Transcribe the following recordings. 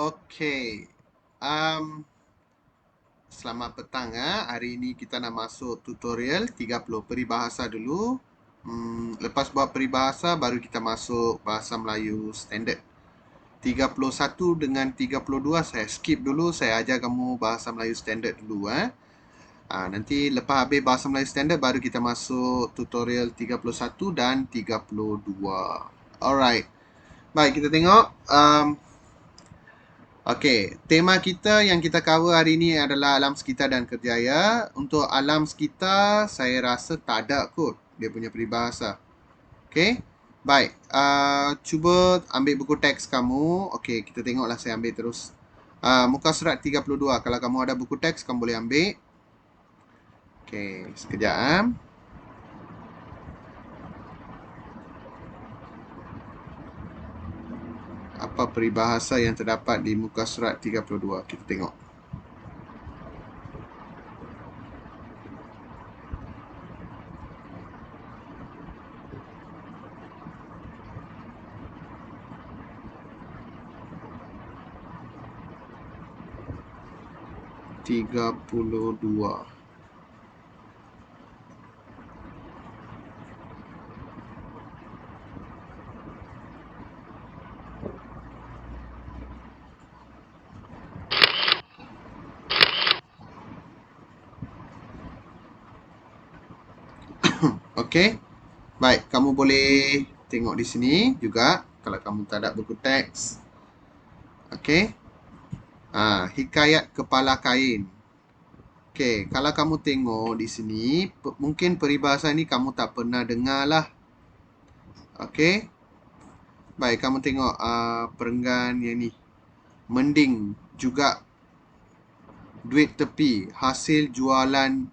Okey. Um, Selamat petang ya. Hari ini kita nak masuk tutorial 30 peribahasa dulu. Lepas buat peribahasa baru kita masuk bahasa Melayu standard. 31 dengan 32 saya skip dulu. Saya ajar kamu bahasa Melayu standard dulu nanti lepas habis bahasa Melayu standard baru kita masuk tutorial 31 dan 32. Alright. Baik, kita tengok. Okey, tema kita yang kita cover hari ini adalah alam sekitar dan kerjaya. Untuk alam sekitar, saya rasa tak ada kot dia punya peribahasa. Okey, baik. Cuba ambil buku teks kamu. Okey, kita tengoklah, saya ambil terus. Muka surat 32. Kalau kamu ada buku teks, kamu boleh ambil. Okey, sekejap. Apa peribahasa yang terdapat di muka surat 32? Kita tengok. Tiga puluh dua. Okey. Baik, kamu boleh tengok di sini juga kalau kamu tak ada buku teks. Okey. Hikayat kepala kain. Okey, kalau kamu tengok di sini, mungkin peribahasa ni kamu tak pernah dengar lah. Okey. Baik, kamu tengok perenggan yang ni. Mending juga duit tepi hasil jualan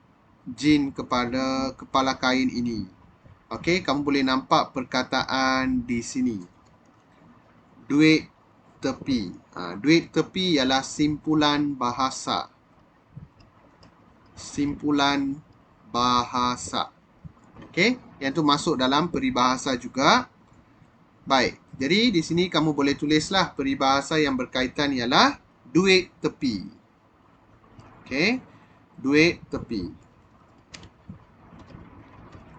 jin kepada kepala kain ini. Okey, kamu boleh nampak perkataan di sini. Duit tepi. Duit tepi ialah simpulan bahasa. Simpulan bahasa. Okey, yang tu masuk dalam peribahasa juga. Baik, jadi di sini kamu boleh tulislah peribahasa yang berkaitan ialah duit tepi. Okey, duit tepi.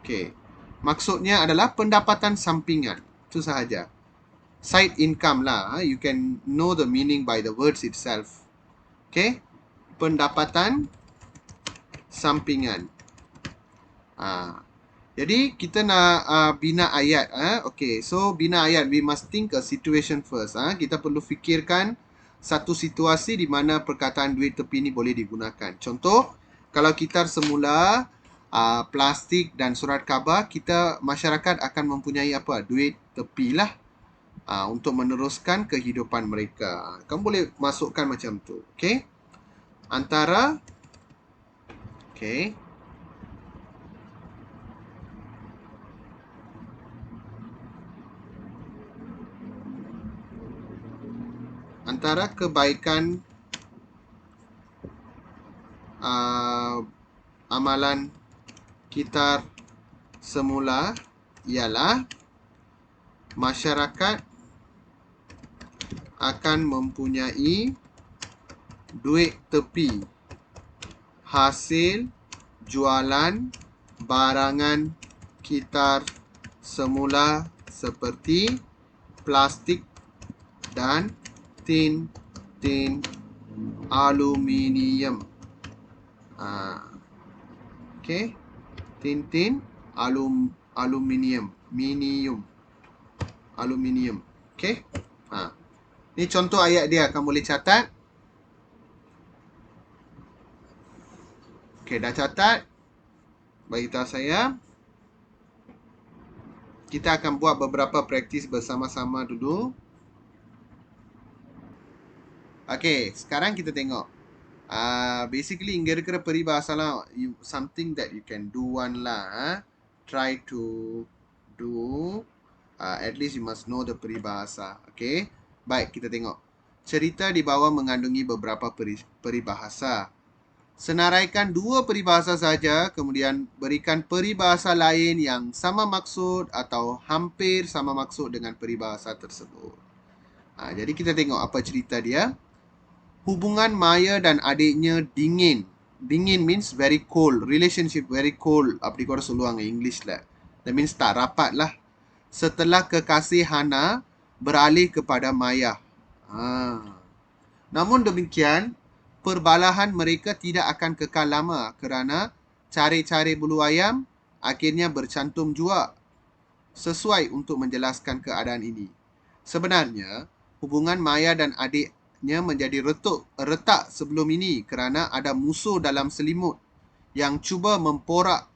Okey, maksudnya adalah pendapatan sampingan. Itu sahaja. Side income lah. You can know the meaning by the words itself. Okay. Pendapatan sampingan. Jadi kita nak bina ayat. Okay. So bina ayat, we must think a situation first. Kita perlu fikirkan satu situasi di mana perkataan duit tepi ni boleh digunakan. Contoh, kalau kita semula plastik dan surat khabar, masyarakat akan mempunyai apa? Duit tepi lah. Untuk meneruskan kehidupan mereka. Kamu boleh masukkan macam tu. Okay. Antara kebaikan amalan kita semula ialah masyarakat akan mempunyai duit tepi hasil jualan barangan kita semula seperti plastik dan tin aluminium. Okay, tin aluminium, aluminium. Okay. Ni contoh ayat dia, kamu boleh catat. Okay, dah catat. Bagi tahu saya. Kita akan buat beberapa praktis bersama-sama dulu. Okay, sekarang kita tengok. Basically, kira-kira peribahasa lah. Something that you can do one lah. Try to do. At least you must know the peribahasa. Okay. Baik, kita tengok. Cerita di bawah mengandungi beberapa peribahasa. Senaraikan dua peribahasa saja, kemudian berikan peribahasa lain yang sama maksud atau hampir sama maksud dengan peribahasa tersebut. Jadi kita tengok apa cerita dia. Hubungan Maya dan adiknya dingin. Dingin means very cold. Relationship very cold. Apdi korang சொல்லுவாங்க Englishல. That means tak rapat lah. Setelah kekasih Hana beralih kepada Maya. Namun demikian, perbalahan mereka tidak akan kekal lama kerana cari-cari bulu ayam akhirnya bercantum jua. Sesuai untuk menjelaskan keadaan ini. Sebenarnya, hubungan Maya dan adiknya menjadi retak sebelum ini kerana ada musuh dalam selimut yang cuba memporak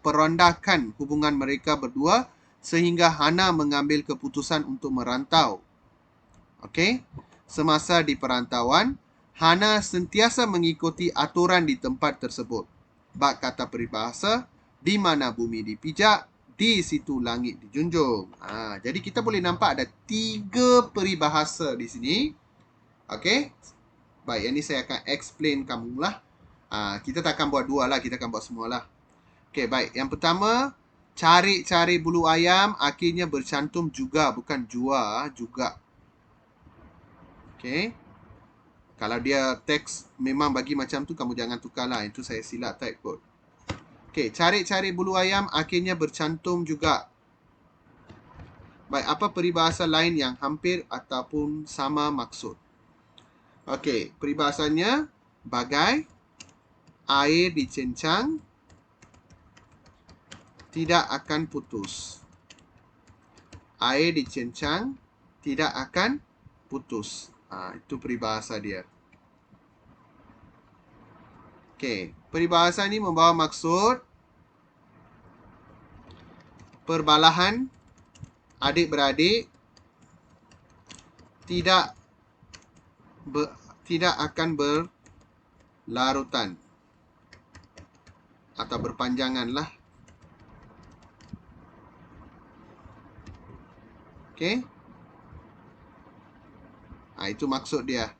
perandakan hubungan mereka berdua sehingga Hana mengambil keputusan untuk merantau. Okey? Semasa di perantauan, Hana sentiasa mengikuti aturan di tempat tersebut. Bak kata peribahasa, di mana bumi dipijak, di situ langit dijunjung. Jadi kita boleh nampak ada 3 peribahasa di sini. Okey? Baik, yang ni saya akan explain kamu lah. Kita tak akan buat 2 lah, kita akan buat semua lah. Okey, baik. Yang pertama, cari-cari bulu ayam akhirnya bercantum juga, bukan jua, juga. Okey. Kalau dia teks memang bagi macam tu, kamu jangan tukar lah. Itu saya silap type kot. Okey, cari-cari bulu ayam akhirnya bercantum juga. Baik, apa peribahasa lain yang hampir ataupun sama maksud? Okey, peribahasanya bagai air dicencang tidak akan putus. Air dicencang tidak akan putus. Itu peribahasa dia. Okey, peribahasa ini membawa maksud perbalahan adik-beradik tidak akan berlarutan atau berpanjangan lah. Okey. Itu maksud dia.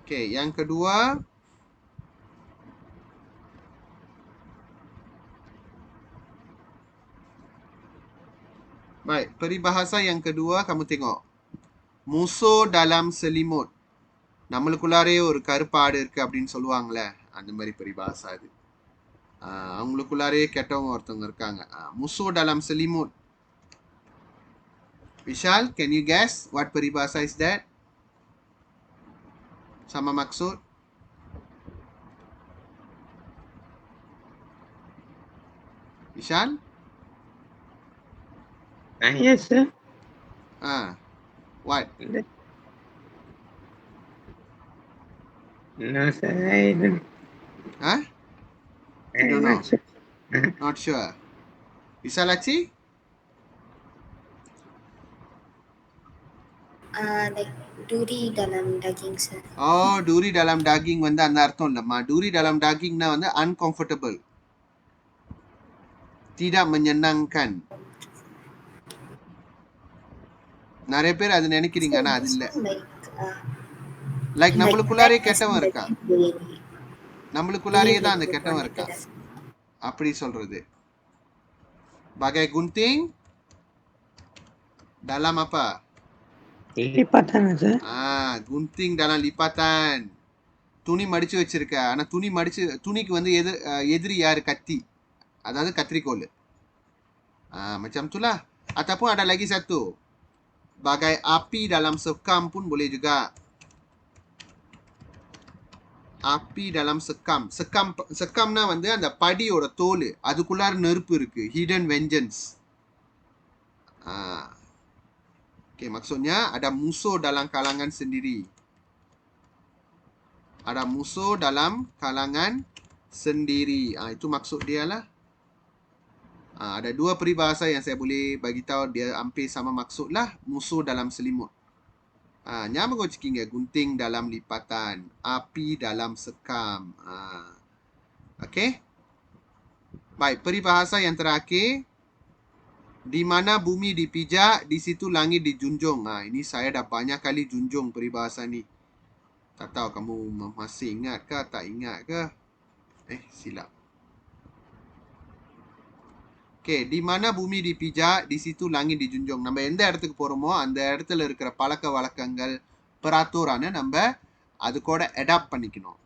Okey, yang kedua, baik, peribahasa yang kedua kamu tengok. Musuh dalam selimut. நம்மளுக்குள்ளாரே ஒரு கருப்பாடு இருக்கு அப்படின்னு சொல்லுவாங்களே, அந்த மாதிரி பரிபாசா இது. அவங்களுக்குள்ளாரே கெட்டவங்க ஒருத்தவங்க இருக்காங்க. முசு dalam selimut. Vishal, can you guess what peribahasa is that? Sama maksud? Vishal? Yes, sir. What? No, sir. I don't. You don't know? Not sure. Not sure. Visalachi? Like duri dalam daging, sir. Duri dalam daging வந்து அந்த அர்த்தம் இல்லம்மா. Duri dalam dagingனா வந்து uncomfortable. Tidak menyenangkan. நிறைய பேர் அது நினைக்கிறீங்க, ஆனா அது இல்ல. லைக் நம்மளுக்குள்ளாரே கெட்டவன் இருக்கான். நம்மளுக்குள்ளாரே தான் அந்த கெட்டவன் இருக்கான். அப்படி சொல்றது. Bagai gunting dalam apa? Lipatan, sir. Gunting dalam lipatan. துணி மடிச்சு வச்சிருக்க. ஆனா துணிக்கு வந்து எதிரி யாரு? கத்தி. அதாவது கத்திரிக்கோல். Macam itulah. Ataupun ada lagi satu. Bagai api dalam sekam pun boleh juga. Api dalam sekam. Sekamனா வந்து அந்த படியோட தோல். அதுக்குள்ளார நெருப்பு இருக்கு. Hidden vengeance. Okay, maksudnya ada musuh dalam kalangan sendiri. Ada musuh dalam kalangan sendiri. Itu maksud dia lah. Ada 2 peribahasa yang saya boleh bagi tahu dia hampir sama maksud lah. Musuh dalam selimut. ஞாபகம் வச்சுக்கீங்க. Gunting dalam lipatan. Api dalam sekam. Okay. Baik, peribahasa yang terakhir. Di mana bumi dipijak, di situ langit dijunjung. Nah, ini saya dah banyak kali junjung peribahasa ni. Tak tahu kamu masih ingat ke tak ingat ke? Silap. Okay, di mana bumi dipijak, di situ langit dijunjung. நம்ம எந்த இடத்துக்கு போறோமோ அந்த இடத்துல இருக்கிற பழக்க வழக்கங்கள் peraturannya நம்ம அது கூட அடாப்ட் பண்ணிக்கணும்.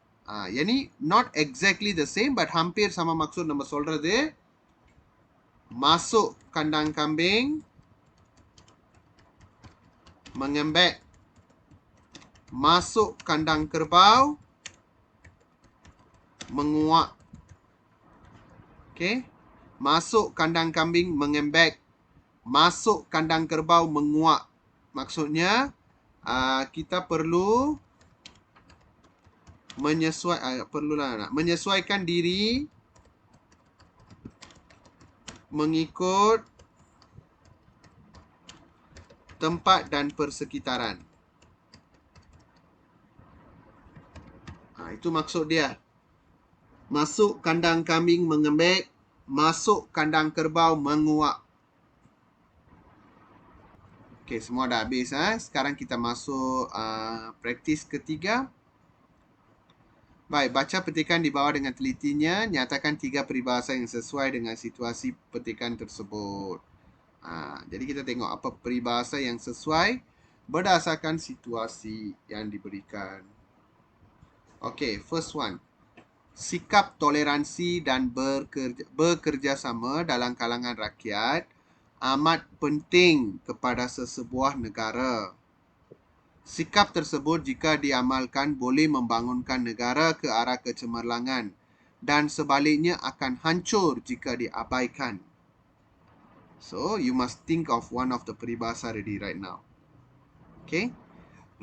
Yani not exactly the same but hampir sama maksud நம்ம சொல்றது masuk kandang kambing mengembek, masuk kandang kerbau menguak. Okay, masuk kandang kambing mengembek, masuk kandang kerbau menguak. Maksudnya kita perlu menyesuaikan diri mengikut tempat dan persekitaran. Itu maksud dia. Masuk kandang kambing mengembek, masuk kandang kerbau menguak. Okey, semua dah habis. Sekarang kita masuk praktis ketiga. Baik, baca petikan di bawah dengan telitinya. Nyatakan 3 peribahasa yang sesuai dengan situasi petikan tersebut. Jadi kita tengok apa peribahasa yang sesuai berdasarkan situasi yang diberikan. Okey, first one. Sikap toleransi dan bekerjasama dalam kalangan rakyat amat penting kepada sesebuah negara. Sikap tersebut jika diamalkan boleh membangunkan negara ke arah kecemerlangan dan sebaliknya akan hancur jika diabaikan. So, you must think of one of the peribahasa already right now. Okay?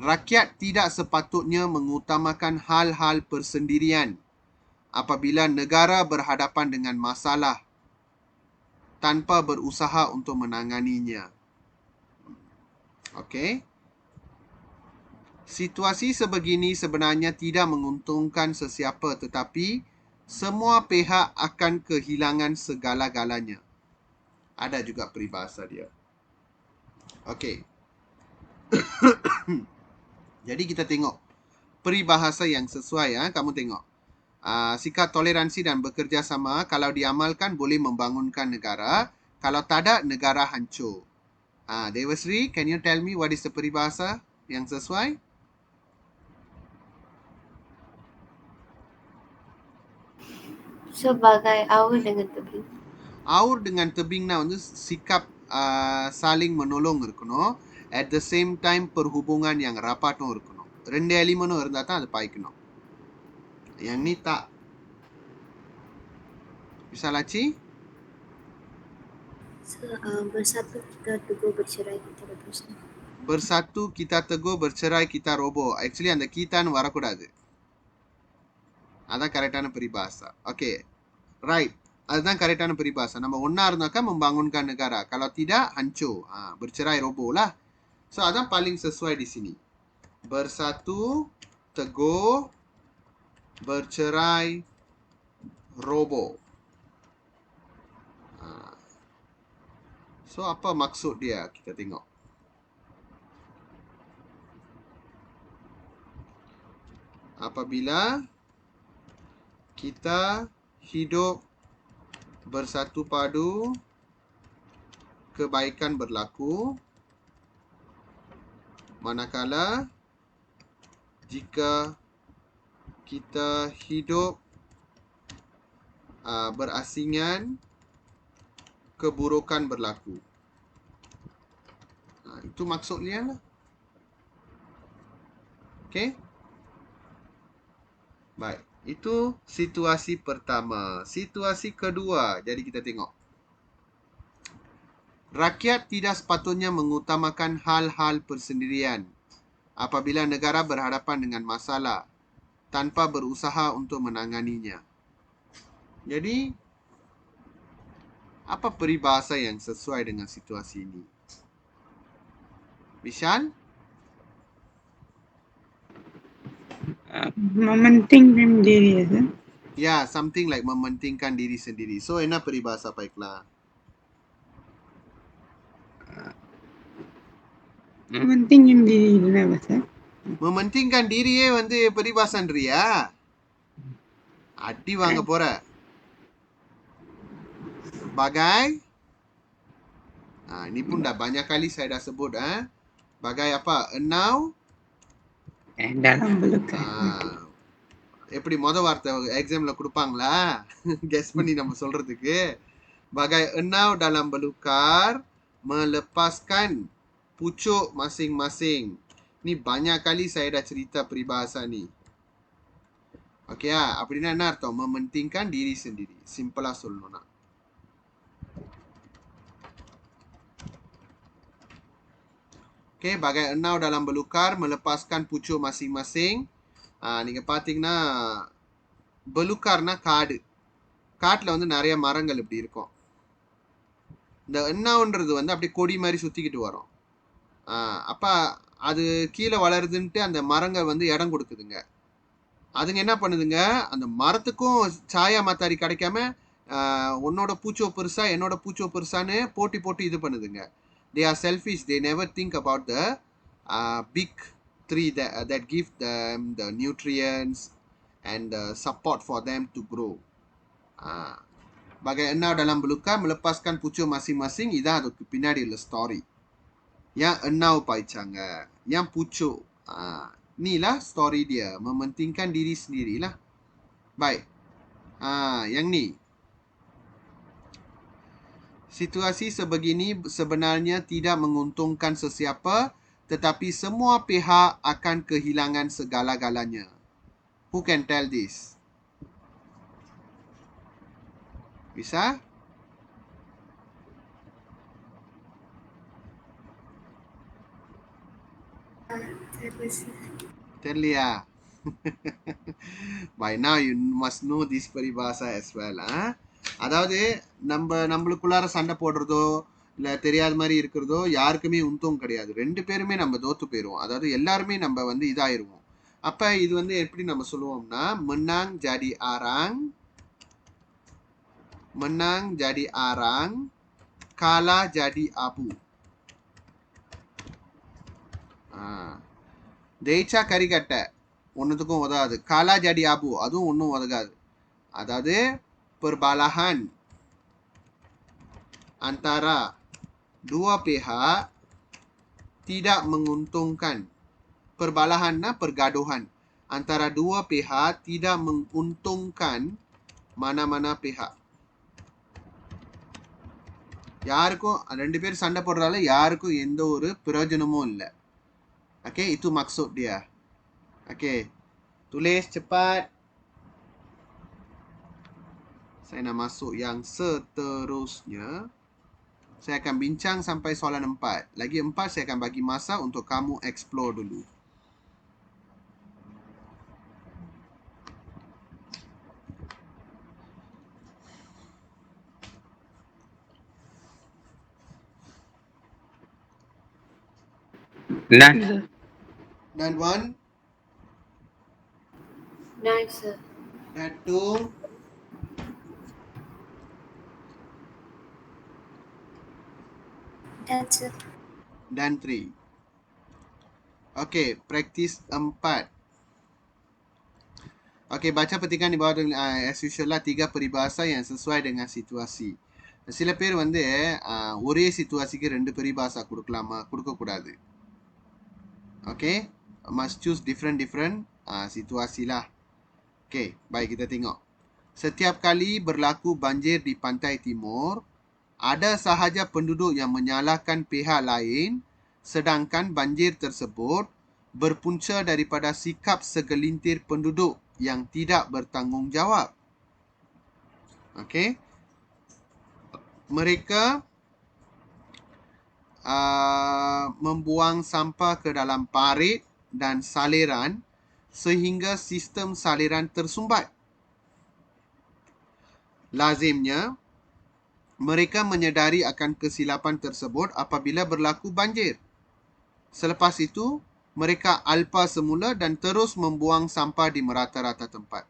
Rakyat tidak sepatutnya mengutamakan hal-hal persendirian apabila negara berhadapan dengan masalah tanpa berusaha untuk menanganinya. Okey. Situasi sebegini sebenarnya tidak menguntungkan sesiapa tetapi semua pihak akan kehilangan segala-galanya. Ada juga peribahasa dia. Okey. Jadi kita tengok peribahasa yang sesuai. Kamu tengok. Sikap toleransi dan bekerjasama kalau diamalkan boleh membangunkan negara. Kalau tak ada, negara hancur. Devasri, can you tell me what is the peribahasa yang sesuai? Sebagai aur dengan tebing. Aur dengan tebing வந்து sikap saling menolong இருக்கணும். At the same time perhubungan yang rapatடும் இருக்கணும். ரெண்டு எலிமெண்ட்டும் இருந்தா தான் அது பாய்க்கணும். Yang ni tak. Bisa Laci? Bersatu kita teguh, bercerai kita berpisah. Bersatu kita teguh, bercerai kita roboh. Actually அந்த கீதான்னு வரக்கூடாது. அதான் கரெக்டான peribahasa. Okay. Right. அதுதான் கரெக்டான peribahasa. நம்ம ஒண்ணா இருந்தாக்கா membangunkan negara. Kalau tidak, hancur. Bercerai roboh lah. So, adan paling sesuai di sini. Bersatu, teguh, bercerai, roboh. So, apa maksud dia? Kita tengok. Apabila kita hidup bersatu padu, kebaikan berlaku. Manakala jika kita hidup berasingan, keburukan berlaku. Itu maksudnya lah. Okay? Baik. Itu situasi pertama. Situasi kedua. Jadi kita tengok. Rakyat tidak sepatutnya mengutamakan hal-hal persendirian apabila negara berhadapan dengan masalah tanpa berusaha untuk menanganinya. Jadi, apa peribahasa yang sesuai dengan situasi ini? Vishal? Mementingkan diri ya, sir. Ya, something like mementingkan diri sendiri. So, என்ன peribahasa baiklah? Mementingkan diri என்ன bahasa? mementingkan diriயே வந்து peribahasandriயா? அடி வாங்க போற. Bagai, ini pun dah banyak kali saya dah sebut. Bagai apa? Enau. Dalam belukan. எப்படி வார்த்தை எக்ஸாம்ல கொடுப்பாங்களா? கெஸ் பண்ணி நம்ம சொல்றதுக்கு. Bagai enau dalam belukar, melepaskan pucuk masing-masing. Ni banyak kali saya dah cerita peribahasa ni. Okay அப்படின்னா என்ன அர்த்தம்? mementingkan diri sendiri. Simple சொல்லணும்னா. Okay, bagai enau dalam belukar, melepaskan pucuk masing-masing. நீங்க பாத்தீங்கன்னா பெலுக்கார்னா காடு. காட்டுல வந்து நிறைய மரங்கள் இப்படி இருக்கும். இந்த எண்ணாவுன்றது வந்து அப்படியே கொடி மாதிரி சுத்திக்கிட்டு வரும். அப்ப அது கீழே வளருதுன்ட்டு அந்த மரங்கள் வந்து இடம் கொடுக்குதுங்க. அதுங்க என்ன பண்ணுதுங்க, அந்த மரத்துக்கும் சாயா மாத்தாரி கிடைக்காம உன்னோட பூச்சோ பெருசா என்னோட பூச்சோ பெருசான்னு போட்டி போட்டு இது பண்ணுதுங்க. They are selfish. They never think about the big tree that give them the nutrients and the support for them to grow. Bagai enau dalam belukar, melepaskan pucuk masing-masing. Iதான் அதுக்கு பின்னாடி உள்ள ஸ்டாரி. Yang enau paicanga, yang pucuk. Ni lah story dia. Mementingkan diri sendiri lah. Baik. Yang ni. Situasi sebegini sebenarnya tidak menguntungkan sesiapa, tetapi semua pihak akan kehilangan segala-galanya. Who can tell this? Bisa? தெரியலையா? By now you must know this peribahasa as well. அதாவது நம்மளுக்குள்ளார சண்டை போடுறதோ இல்ல தெரியாத மாதிரி இருக்கிறதோ யாருக்குமே உந்தம் கிடையாது. ரெண்டு பேருமே நம்ம தோத்து போயிடுவோம். அதாவது எல்லாருமே நம்ம வந்து இதாயிருவோம். அப்ப இது வந்து எப்படி நம்ம சொல்லுவோம்னா, menang jadi arang, menang jadi arang, kalah jadi abu. ஜெயிச்சா கரிகட்டை, ஒன்னுத்துக்கும் உதவாது. காலா ஜடி ஆபு, அதுவும் ஒன்றும் உதகாது. அதாவது perbalahan antara dua pihak tidak menguntungkan. Perbalahan pergaduhan antara dua pihak tidak menguntungkan mana-mana pihak. யாருக்கும் ரெண்டு பேரும் சண்டை போடுறதால யாருக்கும் எந்த ஒரு பிரயோஜனமும் இல்லை. Okey, itu maksud dia. Okey. Tulis cepat. Saya nak masuk yang seterusnya. Saya akan bincang sampai soalan 4. Lagi 4 saya akan bagi masa untuk kamu explore dulu. None. Dan 1. Nine, sir. Dan 2. That's sir. Dan 3. Okey, praktis 4. Okey, baca petikan di bawah as usual lah 3 peribahasa yang sesuai dengan situasi. சில பேர் வந்து ஒரே சிச்சுவேஷனுக்கு 2 peribahasa கொடுக்கலாமா, கொடுக்க கூடாது. Okay, must choose different situasi lah. Okay, baik kita tengok. Setiap kali berlaku banjir di pantai timur, ada sahaja penduduk yang menyalahkan pihak lain, sedangkan banjir tersebut berpunca daripada sikap segelintir penduduk yang tidak bertanggungjawab. Okay, mereka membuang sampah ke dalam parit dan saliran sehingga sistem saliran tersumbat. Lazimnya, mereka menyedari akan kesilapan tersebut apabila berlaku banjir. Selepas itu, mereka alpa semula dan terus membuang sampah di merata-rata tempat.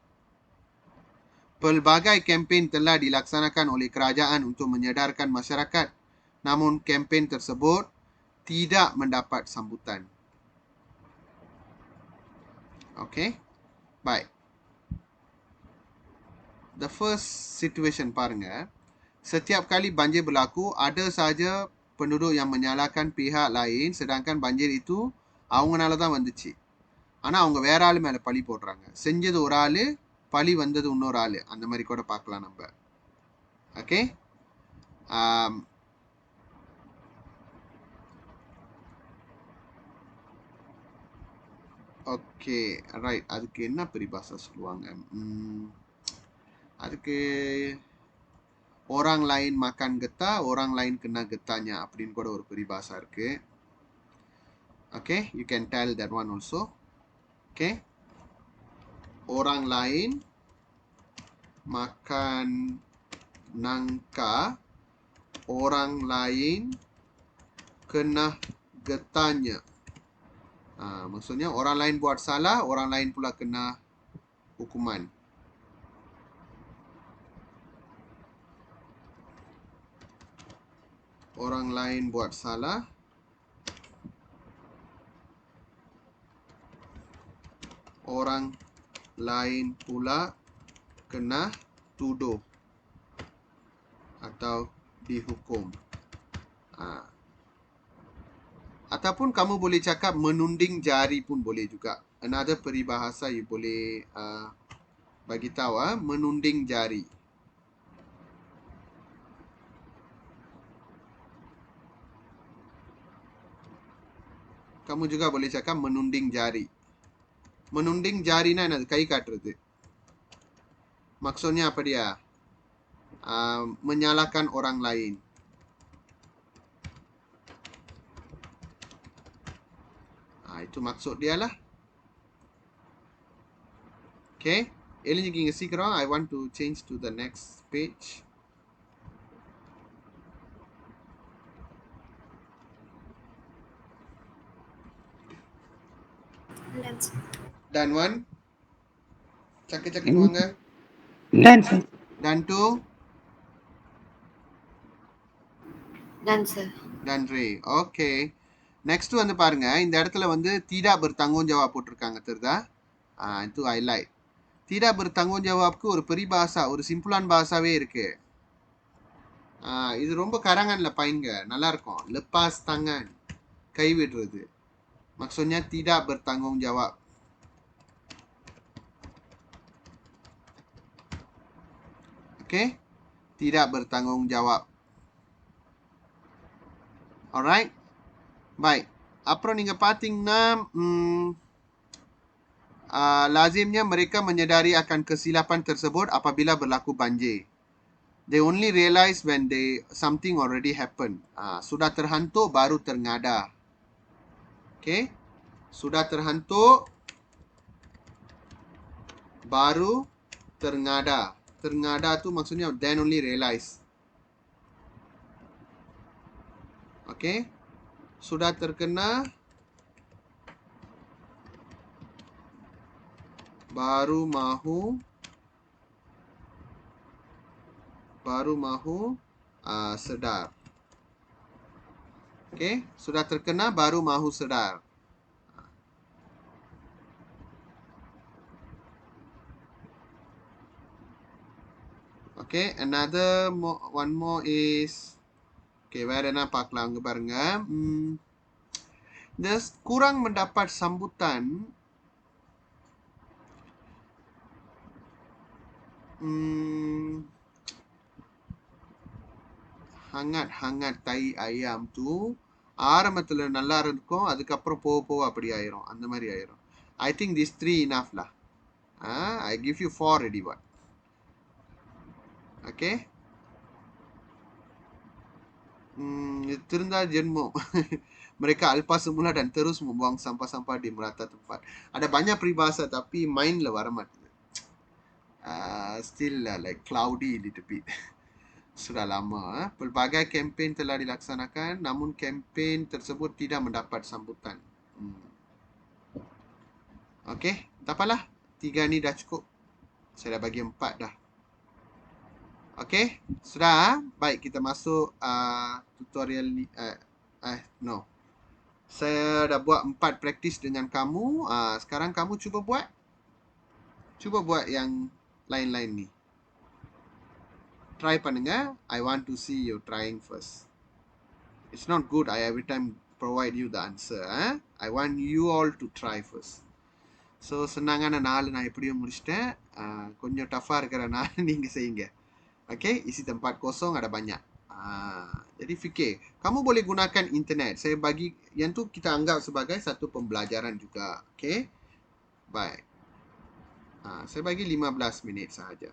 Pelbagai kempen telah dilaksanakan oleh kerajaan untuk menyedarkan masyarakat. Namun kempen tersebut tidak mendapat sambutan. Okay. Baik. The first situation பாருங்க. Setiap kali banjir berlaku, ada saja penduduk yang menyalahkan pihak lain, sedangkan banjir itu அவங்கனால தான் வந்துச்சு. ஆனா அவங்க வேற ஆளு மேல பழி போடுறாங்க. செஞ்சது ஒரு ஆளு, பழி வந்தது இன்னொரு ஆளு. அந்த மாதிரி கூட பார்க்கலாம் நம்ம. ஓகே. Okay right. அதுக்கு என்ன பெரிபாசா சொல்லுவாங்க? அதுக்கு orang lain makan getah, orang lain kena getahnya அப்படின்னு கூட ஒரு பெரிபாசா இருக்கு. Okay, you can tell that one also. Okay. Orang lain makan nangka, orang lain kena getahnya. Maksudnya orang lain buat salah, orang lain pula kena hukuman. Orang lain buat salah, orang lain pula kena tuduh atau dihukum. Ataupun kamu boleh cakap menunding jari pun boleh juga. Another peribahasa you boleh bagi tahu, menunding jari. Kamu juga boleh cakap menunding jari. Menunding jari na enadhu? Kai kaaturadhu. Maksudnya apa dia? Menyalahkan orang lain. Itu maksud dia lah. Okay. Elin juga ngisi kerang. I want to change to the next page. Dan one. Cakap வாங்க. Done, sir. Dan two. Done, sir. Dan three. Okay. Next வந்து பாருங்க. இந்த இடத்துல வந்து tidak bertanggung jawab போட்டிருக்காங்க தெரியுதா? itu highlight. Tidak bertanggung jawabku ஒரு peribahasa, ஒரு simpulan bahasaவே இருக்கு. இது ரொம்ப karanganல பாருங்க. நல்லா இருக்கும். Lepas tangan. கை விடுறது. Maksudnya tidak bertanggung jawab. Okay? Tidak bertanggung jawab. Alright? Baik. அப்புறம் நீங்க பாத்தீங்கன்னா lazimnya mereka menyadari akan kesilapan tersebut apabila berlaku banjir. They only realize when something already happened. Sudah terhantuk baru terngada. Okay? Sudah terhantuk baru terngada. Terngada tu maksudnya then only realize. Okay? Sudah terkena baru mahu sedar. Okay? Sudah terkena baru mahu sedar. Okay, one more is okay, வேற என்ன பார்க்கலாம் அங்க பாருங்க. kurang mendapat sambutan. hangat tai ayam tu ஆரம்பத்துல நல்லா இருக்கும், அதுக்கப்புறம் போக அப்படி ஆயிரும். அந்த மாதிரி ஆயிரும். I think these 3 enough lah. I give you 4 already what. Okay. Terunda jenmo. Mereka alpa semula dan terus membuang sampah-sampah di merata tempat. Ada banyak peribahasa tapi mind lah waramat. Still like cloudy little bit. Sudah lama. Pelbagai kempen telah dilaksanakan, namun kempen tersebut tidak mendapat sambutan. Okay, tak apalah. 3 ni dah cukup. Saya dah bagi 4 dah. Okay, sudah. Baik, kita masuk tutorial ni. No. Saya dah buat 4 praktis dengan kamu. Sekarang kamu cuba buat. Cuba buat yang lain-lain ni. Try பண்ணுங்க. I want to see you trying first. It's not good. I every time provide you the answer. I want you all to try first. So சொன்னாங்கன்னா 4 நான் எப்படியும் முடிச்சிட்டேன். கொஞ்சம் டஃப்பாக இருக்கிற 4 நீங்கள் செய்யுங்க. Okay, isi tempat kosong ada banyak. Jadi fikir, kamu boleh gunakan internet. Saya bagi, yang tu kita anggap sebagai satu pembelajaran juga. Okay, baik. Saya bagi 15 minit sahaja.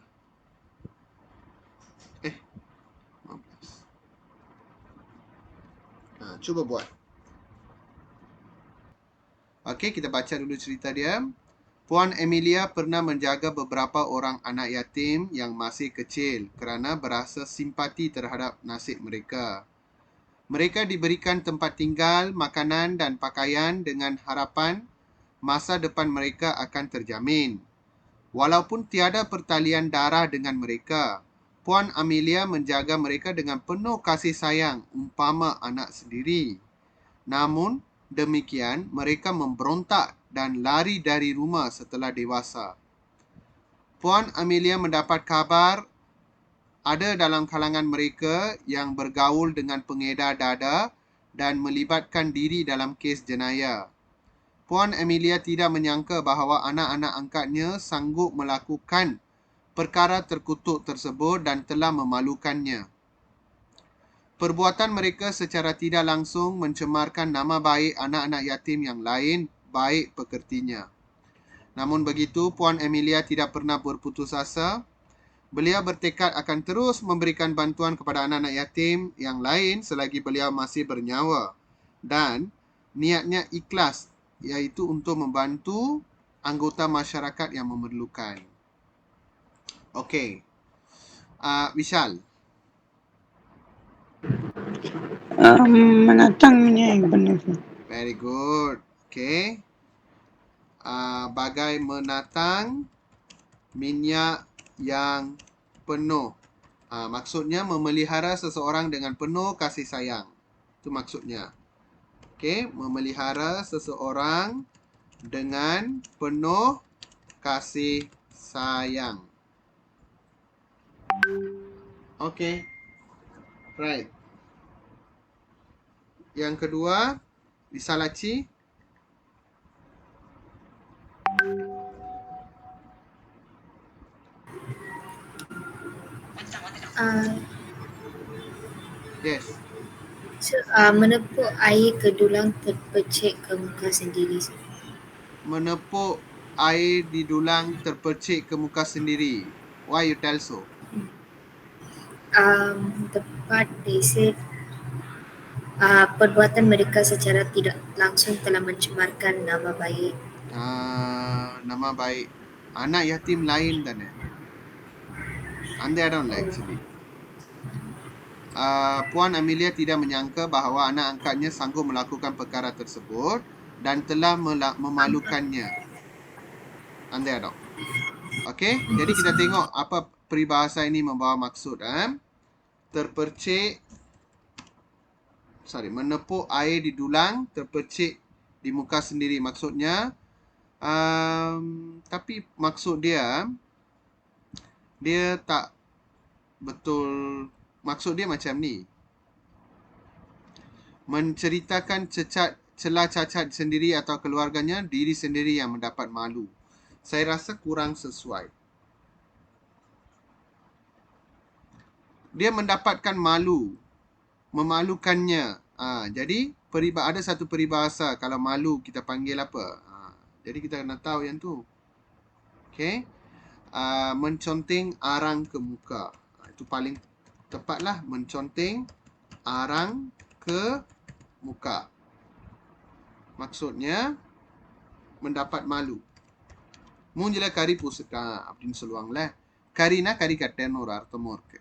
15. Cuba buat. Okay, kita baca dulu cerita dia. Puan Emilia pernah menjaga beberapa orang anak yatim yang masih kecil kerana berasa simpati terhadap nasib mereka. Mereka diberikan tempat tinggal, makanan dan pakaian dengan harapan masa depan mereka akan terjamin. Walaupun tiada pertalian darah dengan mereka, Puan Amelia menjaga mereka dengan penuh kasih sayang umpama anak sendiri. Namun, demikian mereka memberontak dan lari dari rumah setelah dewasa. Puan Amelia mendapat kabar ada dalam kalangan mereka yang bergaul dengan pengedar dada dan melibatkan diri dalam kes jenayah. Puan Amelia tidak menyangka bahawa anak-anak angkatnya sanggup melakukan perkara terkutuk tersebut dan telah memalukannya. Perbuatan mereka secara tidak langsung mencemarkan nama baik anak-anak yatim yang lain, baik pekertinya. Namun begitu, Puan Amelia tidak pernah berputus asa. Beliau bertekad akan terus memberikan bantuan kepada anak-anak yatim yang lain selagi beliau masih bernyawa. Dan niatnya ikhlas, iaitu untuk membantu anggota masyarakat yang memerlukan. Okey. Vishal. Menatangnya yang benar. Very good. Okay. Bagai menatang minyak yang penuh. Maksudnya memelihara seseorang dengan penuh kasih sayang. Itu maksudnya. Okay. Memelihara seseorang dengan penuh kasih sayang. Okay. Right. Yang kedua, Visalachi. Yes. Menepuk air ke dulang terpercik ke muka sendiri. Menepuk air di dulang terpercik ke muka sendiri. Why you tell so? The part they said perbuatan mereka secara tidak langsung telah mencemarkan nama baik. Nama baik anak yatim lain dan anda don't like actually. Puan Amelia tidak menyangka bahawa anak angkatnya sanggup melakukan perkara tersebut dan telah memalukannya. Anda don't. Okey, jadi kita tengok apa peribahasa ini membawa maksud. Menepuk air di dulang, terpercik di muka sendiri. Maksudnya, tapi maksud dia tak betul. Maksud dia macam ni. Menceritakan celah cacat sendiri atau keluarganya, diri sendiri yang mendapat malu. Saya rasa kurang sesuai. Dia mendapatkan malu. Memalukannya. Jadi ada satu peribahasa, kalau malu kita panggil apa? Jadi kita kena tahu yang tu. Okay. Menconteng arang ke muka. Itu paling tepatlah, menconteng arang ke muka. Maksudnya mendapat malu. Munjila kari pusaka அப்படின்னு சொல்லுவாங்கல. கரினா கரி கட்டன்னு ஒரு அர்த்தமும் இருக்கு.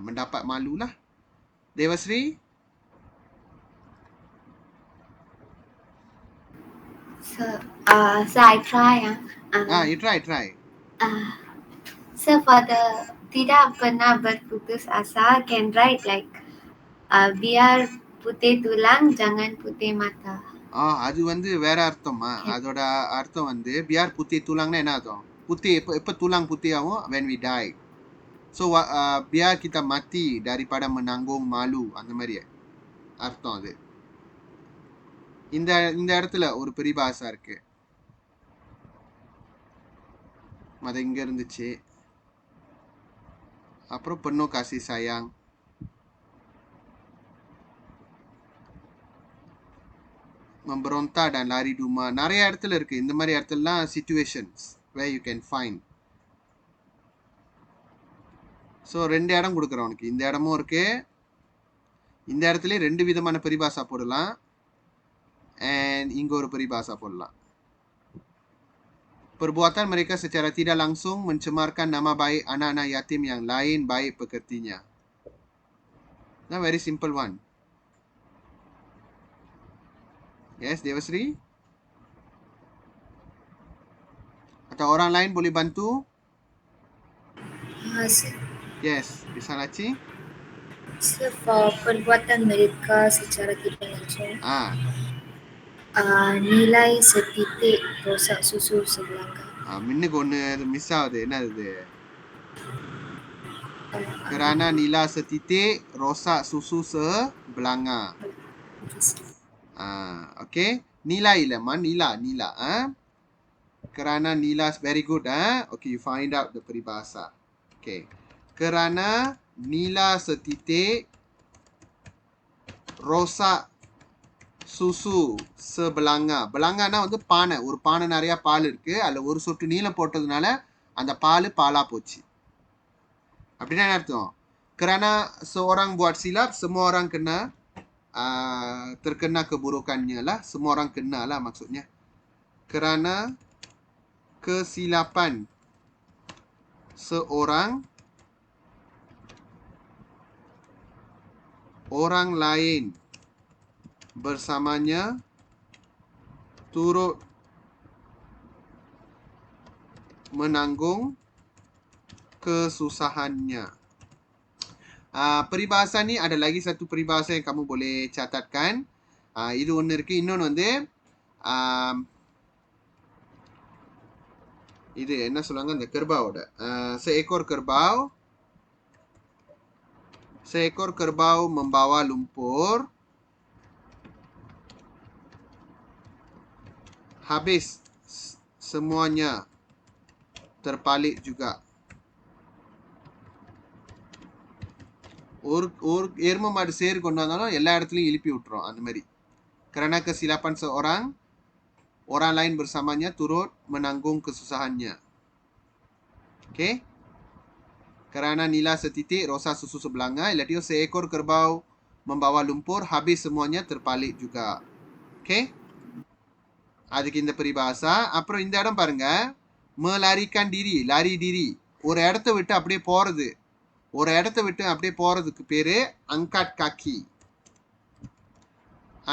mendapat malulah. Devasri? So I try. You try. So for the tidak pernah berputus asa, can write like biar putih tulang, jangan putih mata. அது வந்து வேற அர்த்தமா? Okay. அதோட அர்த்தம் வந்து பியார் புத்தி துலாங்னா என்ன அர்த்தம்? Putih, எப்ப tulang putih ஆகும்? When we die. So, biar kita mati daripada menanggung malu. அந்த மாதிரி அர்த்தம் அது. இந்த இந்த இடத்துல ஒரு பெரிபாசா இருக்கு. அது இங்க இருந்துச்சு. அப்புறம் penuh kasih sayang. Memberontak dan lari duma. நிறைய இடத்துல இருக்கு. இந்த மாதிரி இடத்துலலாம் situations where you can find. So 2 இடம் கொடுக்குறேன் உனக்கு. இந்த இடமும் இருக்கு. இந்த இடத்துல 2 விதமான பெரிபாசா போடலாம். And இங்க ஒரு பெரிபாசா போடலாம். Perbuatan mereka secara tidak langsung mencemarkan nama baik anak-anak yatim yang lain baik pekertinya. Nah, very simple one. Yes, Devasri? Atau orang lain boleh bantu? Sir. Yes, Bisalaci? Sir, for perbuatan mereka secara tidak langsung, Ah, nilai setitik rosak susu sebelangkah. மின்னுக்கு ஒன்று மிஸ் ஆகுது. என்னது இது? Uh, Kerana nila setitik rosak susu sebelanga. Okay. Nila ilaman, nila. Kerana nila, very good. Okay, you find out the peribahasa. Okay. Kerana nila setitik rosak சுசு sebelanga. Belangana வந்து பானை. ஒரு பானை நிறைய பால் இருக்கு. அதில் ஒரு சொட்டு நீளம் போட்டதுனால அந்த பாலா போச்சு. அப்படின்னா என்ன அர்த்தம்? Kerana seorang buat silap, semua orang kena terkena keburukannya lah. Semua orang kena lah maksudnya. Kerana kesilapan seorang, orang lain bersamanya turut menanggung kesusahannya. Peribahasa ni ada lagi satu peribahasa yang kamu boleh catatkan. இது ஒன்று இருக்கு. இன்னொன்று வந்து இது என்ன சொல்லுவாங்க? இந்த kerbauட. Seekor kerbau membawa lumpur. Habis semuanya terpalit juga. ஒரு எருமை மாடு சேர் கொண்டு வந்தாலும் எல்லா இடத்துலையும் எழுப்பி விட்டுரும். அந்த மாதிரி. Kerana kesilapan seorang, orang lain bersamanya turut menanggung kesusahannya. Okay? Kerana nila setitik rosak susu sebelanga. Iaitu seekor kerbau membawa lumpur, habis semuanya terpalit juga. Okay? அதுக்கு இந்த பெரிபாசா. அப்புறம் இந்த இடம் பாருங்க. melarikan diri, lari diri. ஒரு இடத்த விட்டு அப்படியே போறது. ஒரு இடத்த விட்டு அப்படியே போறதுக்கு பேரு angkat kaki.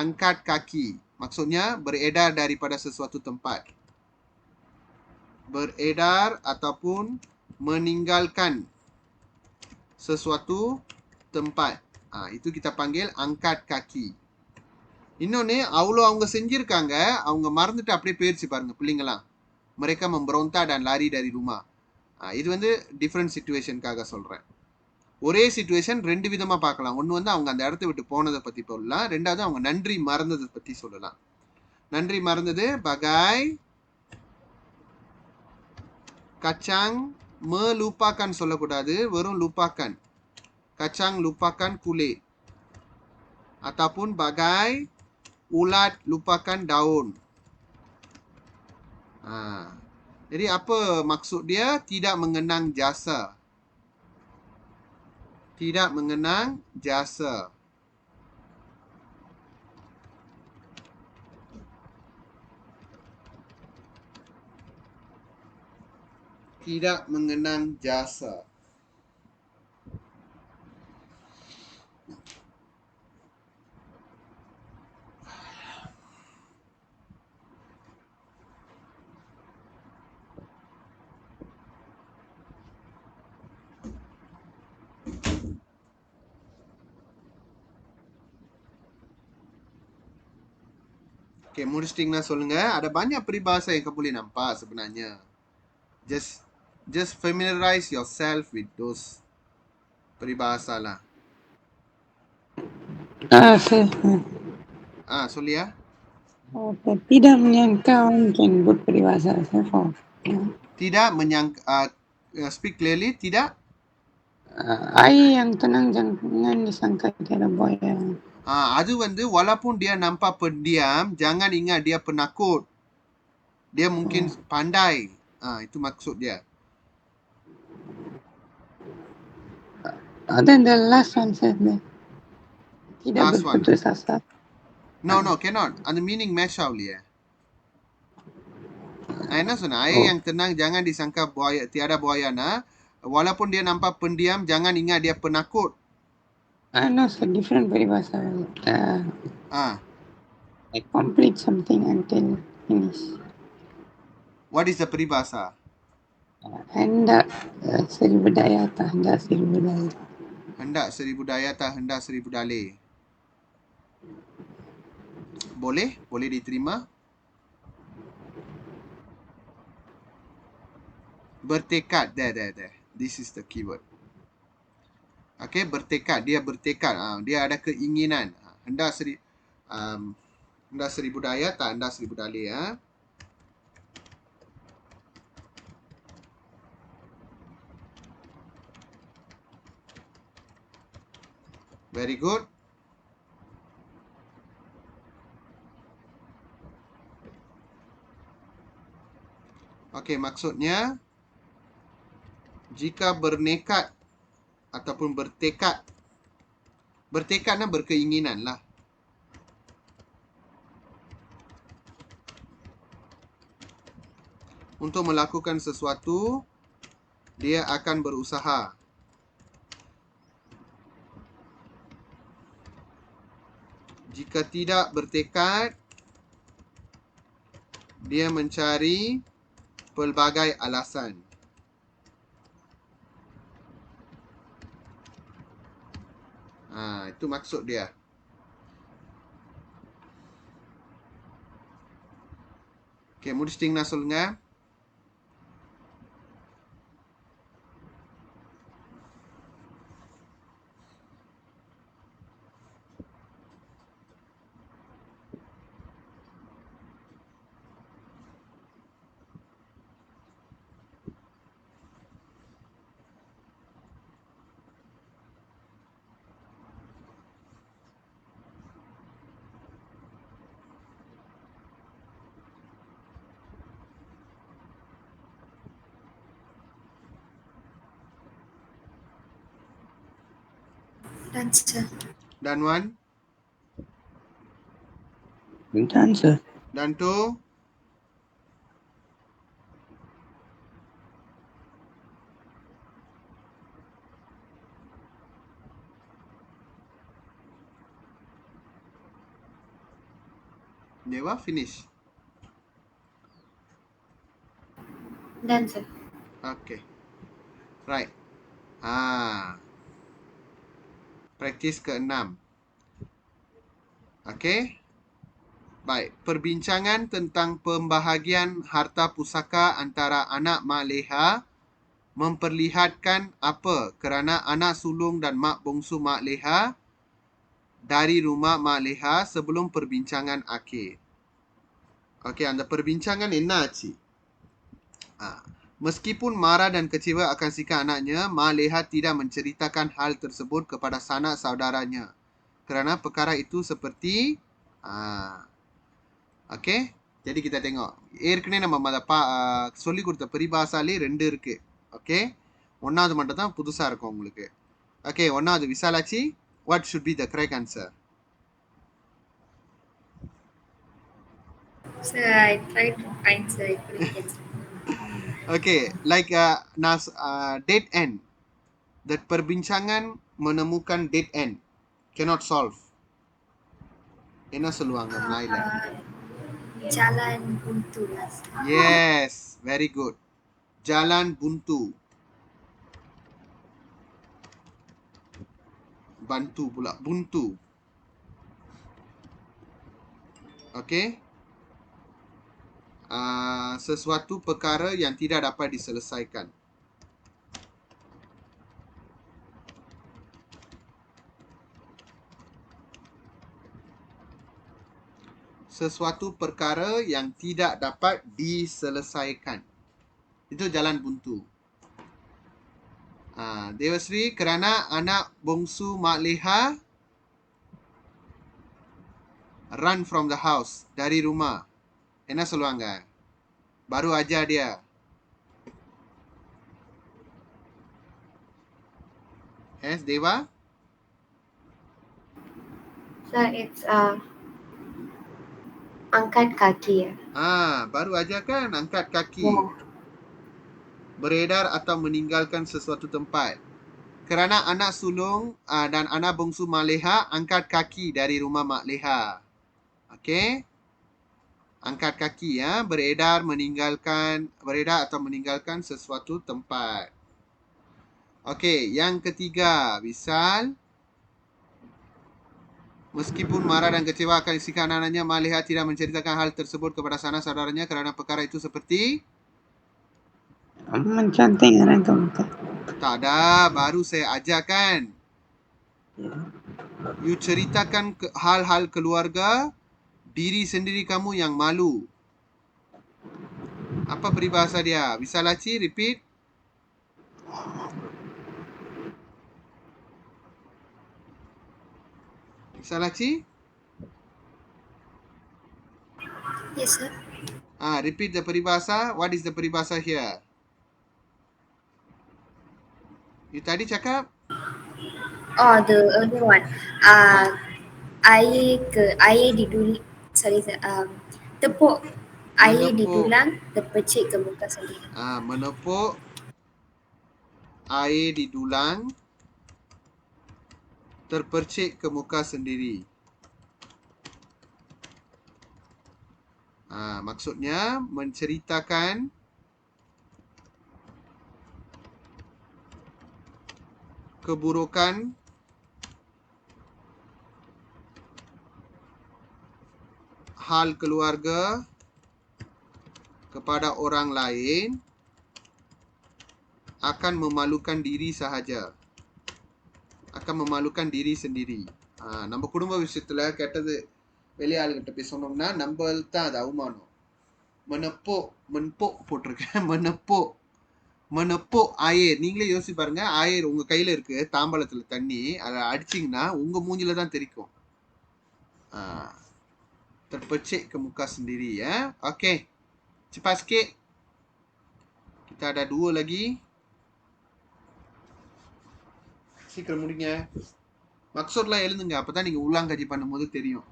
Angkat kaki. Maksudnya beredar daripada sesuatu tempat. Beredar ataupun meninggalkan sesuatu tempat. Itu kita panggil angkat kaki. இன்னொன்று அவ்வளோ அவங்க செஞ்சிருக்காங்க. அவங்க மறந்துட்டு அப்படியே போயிடுச்சு பாருங்க பிள்ளைங்களாம். mereka memberontak dan lari dari rumah. இது வந்து டிஃப்ரெண்ட் சிச்சுவேஷனுக்காக சொல்கிறேன். ஒரே சிச்சுவேஷன் 2 விதமாக பார்க்கலாம். ஒன்று வந்து அவங்க அந்த இடத்த விட்டு போனதை பற்றி சொல்லலாம். ரெண்டாவது அவங்க நன்றி மறந்ததை பற்றி சொல்லலாம். நன்றி மறந்தது bagai kacang melupakan சொல்லக்கூடாது. வெறும் lupakan. Kacang lupakan kulit. Ataupun bagai ulat lupakan daun. Jadi apa maksud dia? Tidak mengenang jasa. Tidak mengenang jasa. Tidak mengenang jasa. Okay, முடிச்சிட்டிங்கன்னா சொல்லுங்க. Ada banyak peribahasa yang kamu boleh nampak sebenarnya. Just familiarize yourself with those peribahasa lah. Sir. சொல்லு ya. Tidak menyangka mungkin buat peribahasa saya. Tidak menyangka, speak clearly, tidak. Air yang tenang jangan disangka tiada buaya. அது வந்து walaupun dia nampak pendiam, jangan ingat dia penakut. Dia mungkin pandai. Itu maksud dia. Then the last one said tidak Last one. berputus asa. No, cannot. அந்த meaning match ஆகலையே. நான் என்ன சொன்னேன்? Air yang tenang jangan disangka buaya, tiada buayana. Walaupun dia nampak pendiam, jangan ingat dia penakut. No, sir, different peribahasa. I complete something until finish. What is the peribahasa? Hendak seribu daya tak hendak seribu daya. Hendak seribu daya tak hendak seribu dalih. Boleh? Boleh diterima? Bertekad. There. This is the keyword. Okay, bertekad. Dia bertekad. Dia ada keinginan. Hendak seribu daya tak hendak seribu dalih. Very good. Okay, maksudnya jika bernekat ataupun bertekad. Bertekadnya berkeinginan lah. Untuk melakukan sesuatu, dia akan berusaha. Jika tidak bertekad, dia mencari pelbagai alasan. Itu maksud dia. Okay, முடிச்சிட்டிங்கன்னா சொல்லுங்க. Done, sir. Dan one, Done, sir. dan two. Dewa, finish. Done, sir. Okay. Right. Praktis ke-6. Okay. Baik. Perbincangan tentang pembahagian harta pusaka antara anak mak leha memperlihatkan apa kerana anak sulung dan mak bongsu mak leha dari rumah mak leha sebelum perbincangan akhir. Okey, அந்த perbincangan என்னாச்சு? Meskipun marah dan kecewa akan sikap anaknya, mak leha tidak menceritakan hal tersebut kepada sanak saudaranya. Kerana perkara itu seperti okey, jadi kita tengok. ஏற்கனவே நம்ம சொல்லி கொடுத்த பரிபாசாலே 2 இருக்கு. ஓகே, ஒன்னாவது மட்டும் தான் புதுசா இருக்கும் உங்களுக்கு. ஓகே, ஒன்னாவது Visalakshi, what should be the correct answer? Sir, I tried to find, sir. I couldn't get it. Okay, like dead end. That perbincangan menemukan dead end. Cannot solve. என்ன சொல்லுவாங்க மலாயில? Jalan buntu lah, sir. Yes, very good. Jalan buntu. Bantu pula, buntu. Okay. sesuatu perkara yang tidak dapat diselesaikan. Sesuatu perkara yang tidak dapat diselesaikan. Itu jalan buntu. Dewasri, kerana anak bongsu Mak Leha run from the house, dari rumah. என்ன சொல்லுவாங்க? Baru aja dia. Yes, Deva? So it's angkat kaki ya. Baru aja kan angkat kaki. Yeah. Beredar atau meninggalkan sesuatu tempat. Kerana anak sulung dan anak bongsu Mak Leha angkat kaki dari rumah Mak Leha. Okey? Angkat kaki ya, beredar atau meninggalkan sesuatu tempat. Okey, yang ketiga, Wisal. Meskipun marah dan kecewa akan sikap anak-anaknya, Mak Leha tidak menceritakan hal tersebut kepada sanak saudaranya kerana perkara itu seperti Mencanting orang ke muka. tak ada, baru saya ajarkan. You ceritakan hal-hal keluarga, diri sendiri kamu yang malu. Apa peribahasa dia? Wisalaci, repeat. Wisalaci? Yes, sir. Repeat the peribahasa. What is the peribahasa here? You tadi cakap? Oh, the other one. Air didulang. Sorry, sir. Tepuk air Menepuk. didulang, terpercik ke muka sendiri. Menepuk air di dulang, terpercik ke muka sendiri. Maksudnya menceritakan keburukan hal keluarga kepada orang lain akan memalukan diri sahaja. Akan memalukan diri sendiri. நம்ம குடும்ப விஷயத்துல கெட்டது வெளியாளுகிட்ட பேசணும்னா நம்ம தான் அது அவமானம். menepuk போட்டிருக்கேன். menepuk air. நீங்களே யோசிச்சு பாருங்க. air உங்க கையில இருக்கு, தாம்பலத்துல தண்ணி, அதை அடிச்சிங்கன்னா உங்க மூஞ்சில தான் தெரிக்கும். Terpercik ke muka sendiri ya. Okey. Cepat sikit. Kita ada 2 lagi. சீக்கிரம் முடிங்க. மக்சூட்லாம் எழுதுங்க. அப்பதான் நீங்க உள்ளாங்கஜி பண்ணும்போது தெரியும்.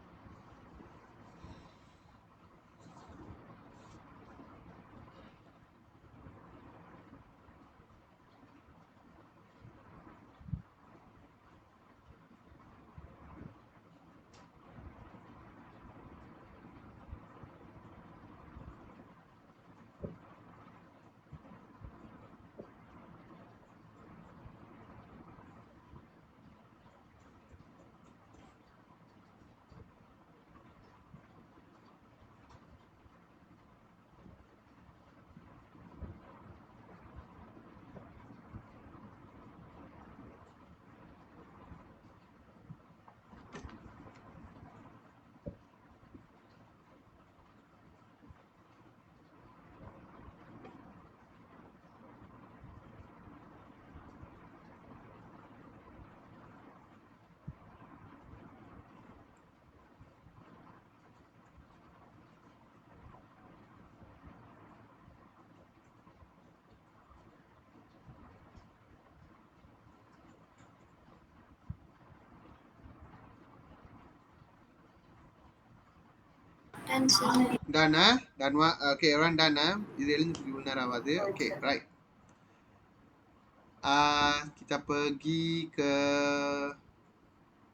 Dan sini. Done Done. Okay, orang done இது எழுந்து benar ஆகாது. Okay, right. Kita pergi ke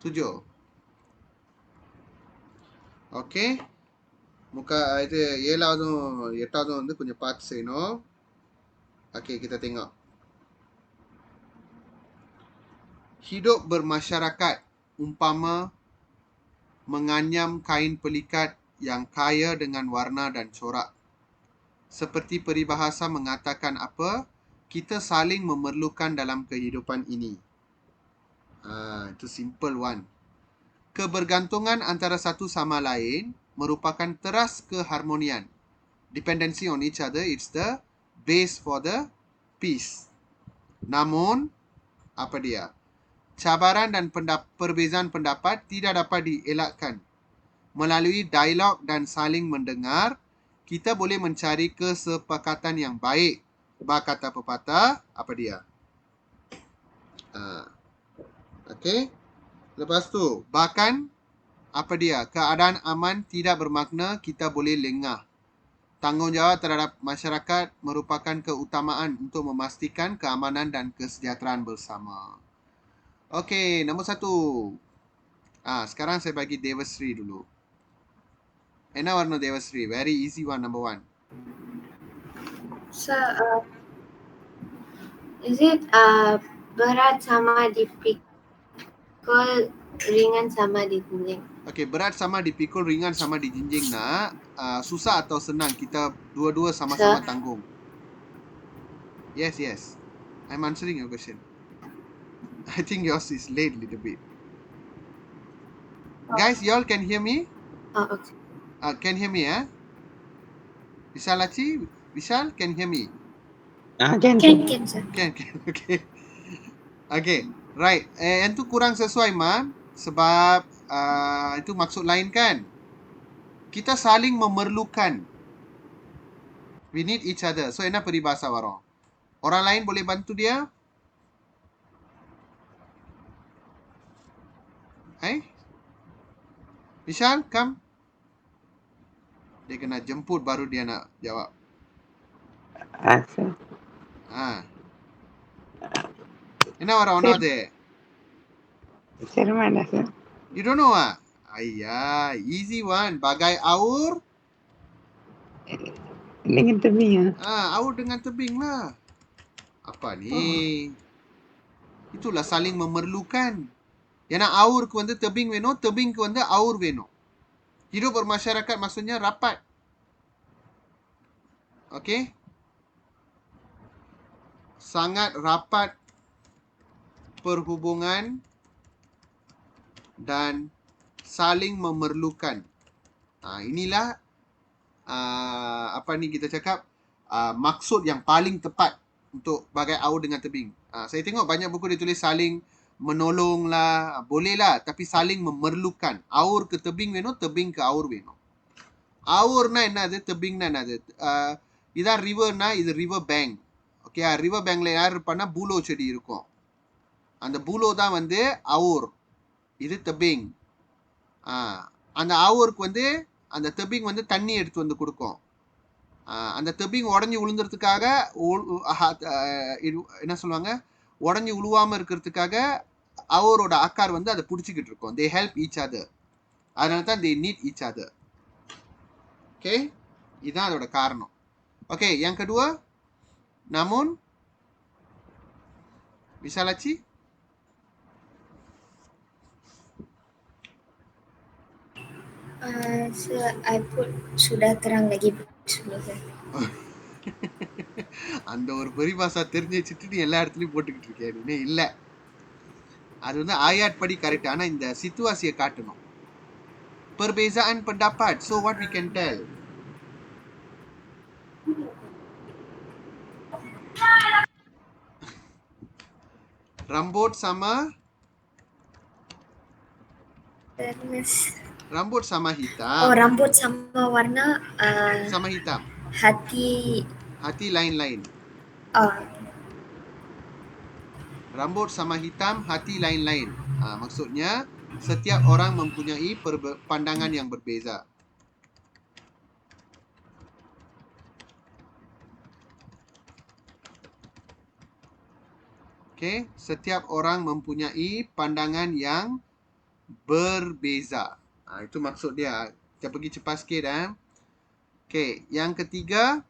7. Okay. Muka itu 7வதும் 8வதும் வந்து கொஞ்சம் பார்த்து செய்யணும். Okay, kita tengok. Hidup bermasyarakat umpama menganyam kain pelikat yang kaya dengan warna dan corak. seperti peribahasa mengatakan apa? Kita saling memerlukan dalam kehidupan ini. Itu simple one. Kebergantungan antara satu sama lain merupakan teras keharmonian. Dependency on each other, it's the base for the peace. Namun, apa dia? Cabaran dan perbezaan pendapat tidak dapat dielakkan. Melalui dialog dan saling mendengar, kita boleh mencari kesepakatan yang baik. Kata pepatah, apa dia? Okey. Lepas tu, bahkan apa dia? Keadaan aman tidak bermakna kita boleh lengah. Tanggungjawab terhadap masyarakat merupakan keutamaan untuk memastikan keamanan dan kesejahteraan bersama. Okey, nombor 1. Sekarang saya bagi Devasri dulu. Enna warna Devasri? Very easy one, number 1. So, is it berat sama dipikul, ringan sama dijinjing? Okey, berat sama dipikul, ringan sama dijinjing nak. Susah atau senang? Kita dua-dua sama-sama tanggung. Yes. I'm answering your question. I think yours is late a little bit. Guys, y'all can hear me? Okay. Can hear me, Vishal Lachi? Vishal, can hear me? Can. Sir. Can. Okay. Right. Yang tu kurang sesuai, Mam. Sebab itu maksud lain kan? Kita saling memerlukan. We need each other. So, enak peribahasa warong. Orang lain boleh bantu dia? Vishal, come. Dia kena jemput baru dia nak jawab. Sir. Enak warong Sir. there? Sir mana, sir? You don't know Ayah, easy one. Bagai aur. Dengan tebing Aur dengan tebing lah. Apa ni? Itulah saling memerlukan. Yang nak aur ke வந்து tebing வேணும், tebing ke வந்து aur வேணும். Hidup bermasyarakat maksudnya rapat. Okey? Sangat rapat perhubungan dan saling memerlukan. Inilah apa ni kita cakap maksud yang paling tepat untuk bagai aur dengan tebing. Saya tengok banyak buku dia tulis saling menolong lah, boleh lah, tapi saling memerlukan. Aur ke tebing வேணும், tebing ke aur வேணும். Aurனா என்னது, tebingனா என்னது? இதான் ரிவர்னா இது river bank. Okay, river பேங்க்ல யார் இருப்பான்னா பூலோ செடி இருக்கும். அந்த பூலோ தான் வந்து அவுர். இது tebing. அந்த அவுருக்கு வந்து அந்த tebing வந்து தண்ணி எடுத்து வந்து கொடுக்கும். அந்த tebing உடஞ்சி விழுந்துறதுக்காக என்ன சொல்லுவாங்க, உடஞ்சி உழுவாம இருக்கிறதுக்காக அவரோட ஆக்கார் வந்து அதை பிடிச்சிக்கிட்டு இருக்கும். They help each other. அதனால தான் they need each other. Okay, இதுதான் அதோட காரணம். Okay, yang kedua, namun Vishalachi? Sir, I put sudah terang lagi sebelum sir. அந்த ஒரு பரிபாஷா தெரிஞ்சு வச்சுட்டு நீ எல்லா இடத்துலயும் போட்டுக்கிட்டு இருக்கியா? நீ இல்ல, அது வந்து ஆயாட் படி கரெக்ட். ஆனா இந்த சித்துவாசியை காட்டணும். Perbezaan pendapat. So what we can tell? Rambut sama rambut sama hitam. Rambut sama warna sama hitam. Hati lain-lain. Rambut sama hitam, hati lain-lain. Maksudnya setiap orang mempunyai pandangan yang berbeza. Okey, setiap orang mempunyai pandangan yang berbeza. Itu maksud dia. Kita pergi cepat sikit. Okey, yang ketiga,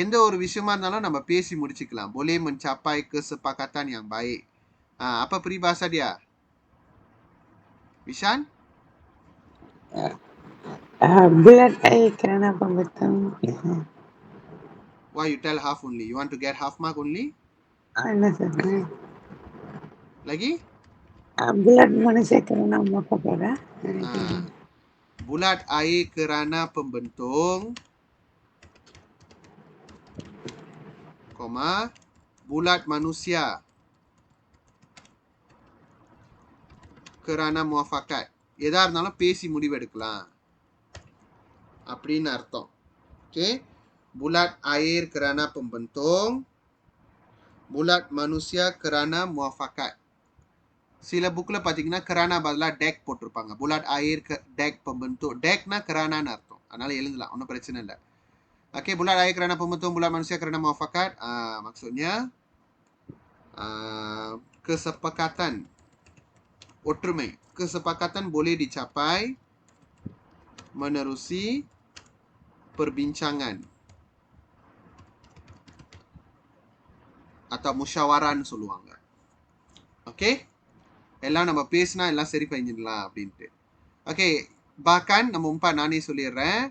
எந்த ஒரு விஷயமா இருந்தாலும் நம்ம பேசி முடிச்சுக்கலாம். Boleh mencapai kesepakatan yang baik. Apa peribahasa dia? Vishan? Bulat air kerana pembetul. Why you tell half only? You want to get half mark only? Ano sir? Lagi? Bulat manusia kerana mafakara. Bulat air kerana pembentung, koma, bulat manusia kerana muafakat. எதா இருந்தாலும் பேசி முடிவெடுக்கலாம் அப்படின்னு அர்த்தம். Okay, bulat air kerana pembentung, bulat manusia kerana muafakat. சில புக்ல பாத்தீங்கன்னா kerana பதிலா deck போட்டிருப்பாங்க. bulat air deck pembentuk. deckனா keranaன்னு அர்த்தம். அதனால எழுதலாம், ஒன்றும் பிரச்சனை இல்லை. Okey, bulat air kerana pembentung, bulat manusia kerana muafakat. Maksudnya kesepakatan, ஒற்றுமை. Kesepakatan boleh dicapai menerusi perbincangan atau musyawaran சொல்லுவாங்க. ஓகே, எல்லாம் நம்ம பேசினா எல்லாம் சரி பண்ணிடலாம் அப்படின்ட்டு. ஓகே, bahkan nombor 4 நானே சொல்லிடுறேன்.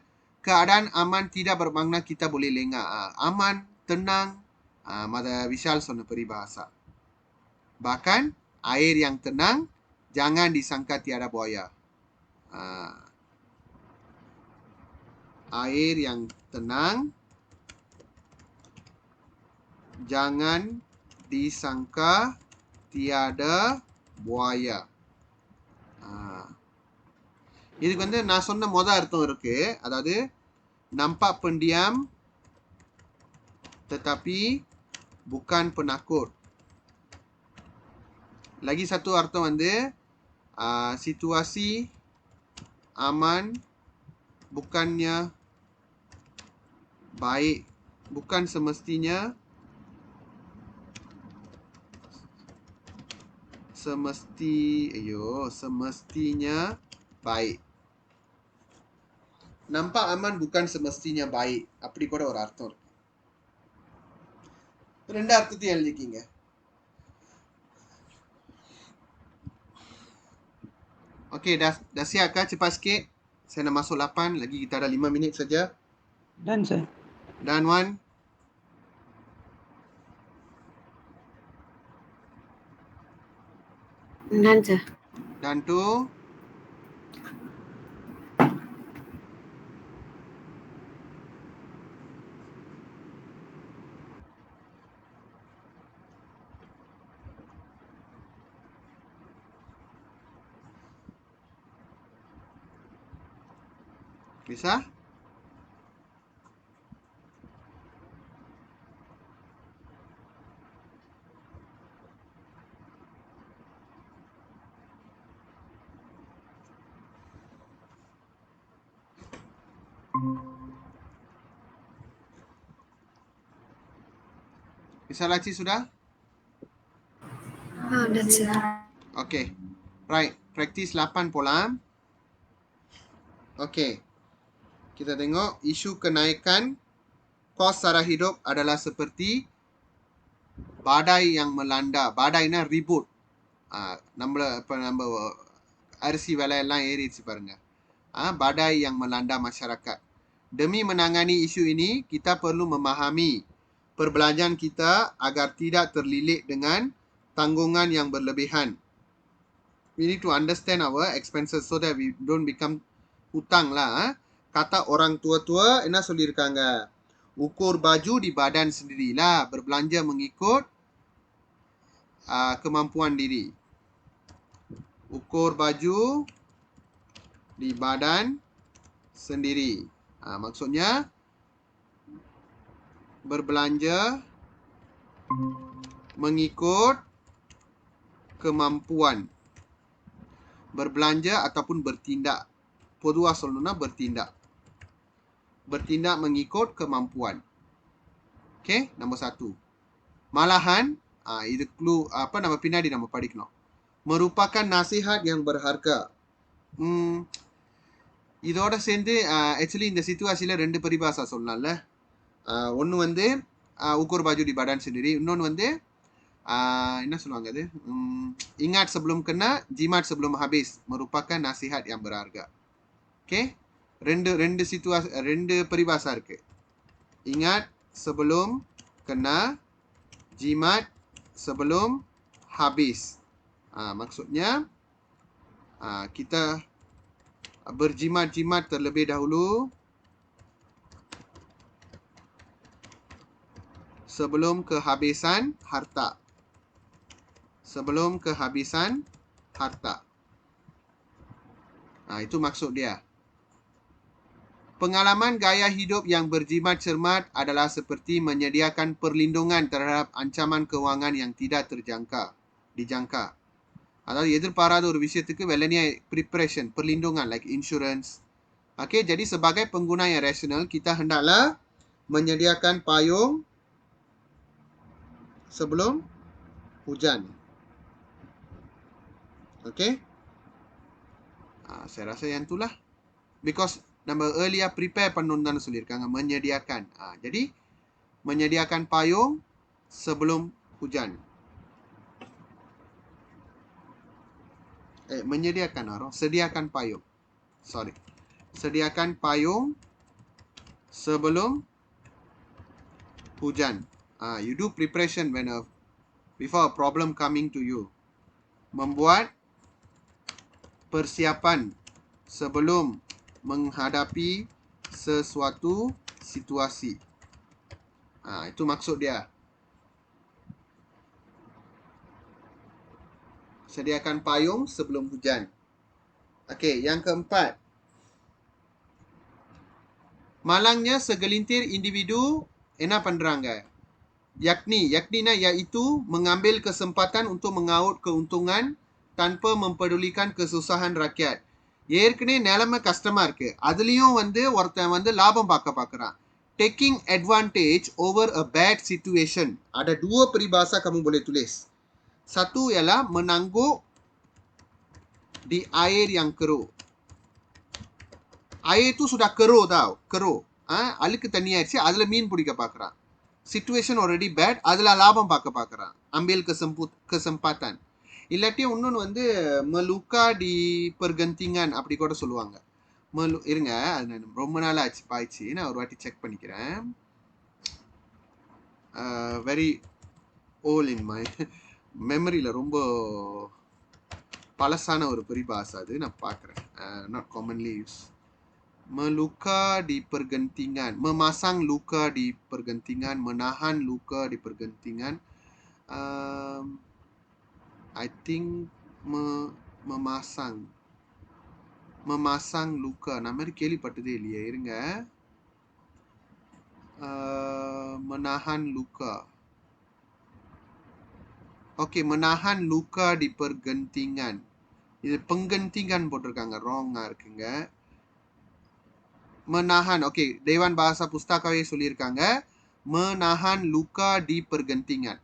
Keadaan aman tidak bermakna kita boleh lengah. Aman, tenang, Mada Vishal சொன்ன peribahasa. Bahkan air yang tenang jangan disangka tiada buaya. Air yang tenang jangan disangka tiada buaya. இதுக்கு வந்து நான் சொன்ன மொதல் அர்த்தம் இருக்கு. அதாவது nampak pendiam tetapi bukan penakut. Lagi satu அர்த்தம் வந்து situasi aman bukannya baik, bukan semestinya baik. Nampak aman bukan semestinya baik. அப்படி கூட ஒரு அர்த்தம் இருக்கு. ரெண்டு அர்த்தத்தையும் எழுதிக்கிங்க. Okey, dah siap kah? Cepat sikit. Saya nak masuk 8. Lagi kita ada 5 minit saja. Dan sir. Dan 1. Dan sir. Dan 2. Bisa? Bisa Laci sudah? Dan sir. Okey. Right. Practice 8 pola. Okey. Kita tengok isu kenaikan kos sara hidup adalah seperti badai yang melanda. Badaiனா ribut. நம்ம அரிசி விலை எல்லாம் ஏறிடுச்சு பாருங்க. Badai yang melanda masyarakat. Demi menangani isu ini, kita perlu memahami perbelanjaan kita agar tidak terlilit dengan tanggungan yang berlebihan. We need to understand our expenses so that we don't become hutang lah. Kata orang tua-tua என்ன சொல்லியிருக்காங்க? Ukur baju di badan sendirilah. Berbelanja mengikut kemampuan diri. Ukur baju di badan sendiri. Maksudnya berbelanja mengikut kemampuan. Berbelanja ataupun bertindak. பொதுவா சொல்லணும்னா bertindak. Bertindak mengikut kemampuan. Okay, nombor 1. Malahan, இது clue apa nama பின்னாடி நம்ம படிக்கணும். Merupakan nasihat yang berharga. இதோட சேர்ந்து ஆக்சுவலி இந்த சிச்சுவேஷன்ல ரெண்டு பரிபாஷா சொல்லலாம்ல. ஒன்று வந்து உக்கூர் பாஜு di badan sendiri. இன்னொன்று வந்து என்ன சொல்லுவாங்க அது? Ingat sebelum kena, jimat sebelum habis. Merupakan nasihat yang berharga. Okay? ரெண்டு situasi, ரெண்டு peribahasa இருக்கு. Ingat sebelum kena jimat, sebelum habis. Maksudnya kita berjimat-jimat terlebih dahulu sebelum kehabisan harta. Sebelum kehabisan harta. Itu maksud dia. Pengalaman gaya hidup yang berjimat cermat adalah seperti menyediakan perlindungan terhadap ancaman kewangan yang tidak dijangka. அதாவது எதிர்பாராத ஒரு விஷயத்துக்கு வெள்ளனியா preparation, perlindungan like insurance. Okay, jadi sebagai pengguna yang rasional, kita hendaklah menyediakan payung sebelum hujan. Okay? Saya rasa yang itulah. Because நம்ம earlier prepare பண்ணணும்னு தானே சொல்லியிருக்காங்க. menyediakan. Jadi, menyediakan payung sebelum hujan. Menyediakan sediakan payung. Sorry. Sediakan payung sebelum hujan. You do preparation before a problem coming to you. Membuat persiapan sebelum menghadapi sesuatu situasi. Itu maksud dia. Sediakan payung sebelum hujan. Okey, yang keempat. Malangnya segelintir individu என்ன பண்றாங்க? yakni iaitu mengambil kesempatan untuk mengaut keuntungan tanpa mempedulikan kesusahan rakyat. ஏற்கனவே நிலைமை கஷ்டமா இருக்கு. அதுலயும் ஒருத்தன் லாபம் பார்க்கறான். Taking advantage over a bad situation. Ada dua peribahasa kamu boleh tulis. Satu ialah menangguk di air yang keruh. Air itu sudah keruh tau. Keruh. அழுக்கு தண்ணி ஆயிடுச்சு. அதுல மீன் பிடிக்க பார்க்கறான். Situation already bad. அதுல லாபம் பார்க்கறான். ambil kesempatan. இல்லாட்டி இன்னொன்று meluka di pergentingan அப்படி கூட சொல்லுவாங்க. இருங்க, அது ரொம்ப நாள் ஆயிடுச்சு. நான் ஒரு வாட்டி செக் பண்ணிக்கிறேன். வெரி ஓல் இன் மை மெமரியில் ரொம்ப பழசான ஒரு peribahasa அது. நான் பார்க்குறேன். Not commonly use. meluka di pergentingan, memasang luka di pergentingan, menahan luka di pergentingan. I think memasang luka. நான் மாதிரி கேள்விப்பட்டதே இல்லையே. இருங்க. menahan luka. Okay, menahan luka di pergentingan. இது penggentingan போட்டிருக்காங்க. wrong-ஆ இருக்குங்க. menahan. Okay, Dewan Bahasa Pustakawe சொல்லியிருக்காங்க. menahan luka di pergentingan.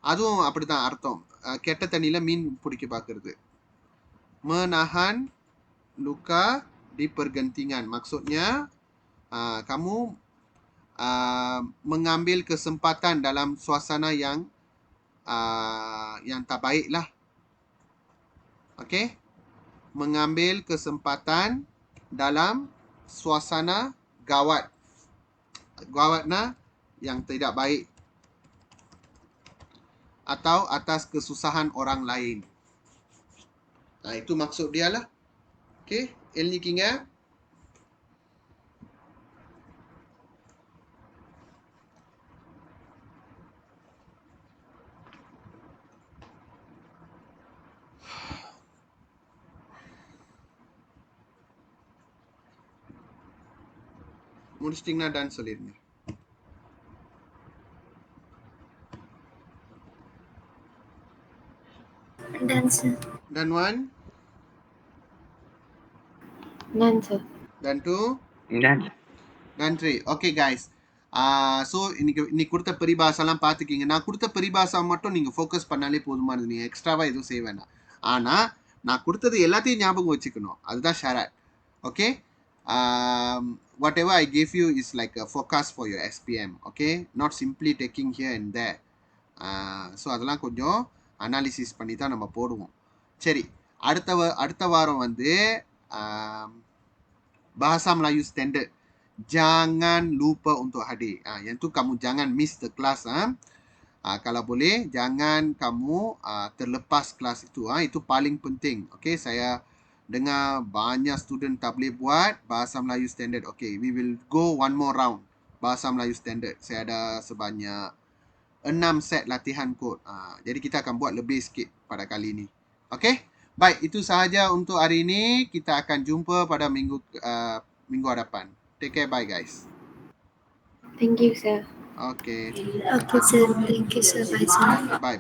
அதுவும் அப்படிதான் அர்த்தம். கெட்ட தண்ணியில மீன் பிடிக்க பார்க்கறது. menahan luka di pergentingan. Maksudnya kamu mengambil kesempatan dalam suasana yang tak baik lah. Okay? Mengambil kesempatan dalam suasana gawat. Gawatna yang tidak baik. Atau atas kesusahan orang lain. Itu maksud dia lah. Okay? எழுதிக்கிங்க. முடிச்சிட்டிங்கன்னா டன் சொல்லிருங்க. Done, sir. Done one? Done, sir. Done two? Done. Done three. Okay guys. So இன்னைக்கு கொடுத்த பெரிபாசாலாம் பார்த்துக்கிங்க. நான் கொடுத்த பெரிபாசா மட்டும் நீங்கள் ஃபோக்கஸ் பண்ணாலே போதுமானது. நீங்கள் எக்ஸ்ட்ராவாக எதுவும் செய்ய வேண்டாம். ஆனால் நான் கொடுத்தது எல்லாத்தையும் ஞாபகம் வச்சுக்கணும். அதுதான் ஷேராட். Okay, whatever I gave you is like a forecast for your SPM. Okay, not simply taking here and there. So அதெல்லாம் கொஞ்சம் அனாலிசிஸ் பண்ணி தான் நம்ம போடுவோம். சரி, அடுத்த வாரம் Bahasa Melayu Standard. Jangan lupa untuk hadir. Yang tu kamu jangan miss the class. Kalau boleh, jangan kamu terlepas kelas itu. Itu paling penting. Okay, saya dengar banyak student tak boleh buat Bahasa Melayu Standard. Okay, we will go one more round. Bahasa Melayu Standard. Saya ada sebanyak 6 set latihan kod. Jadi kita akan buat lebih sikit pada kali ini. Okay? Baik, itu sahaja untuk hari ini. Kita akan jumpa pada minggu hadapan. Take care, bye guys. Thank you, sir. Okay. Okay, sir. Thank you, sir. Bye, sir. Bye.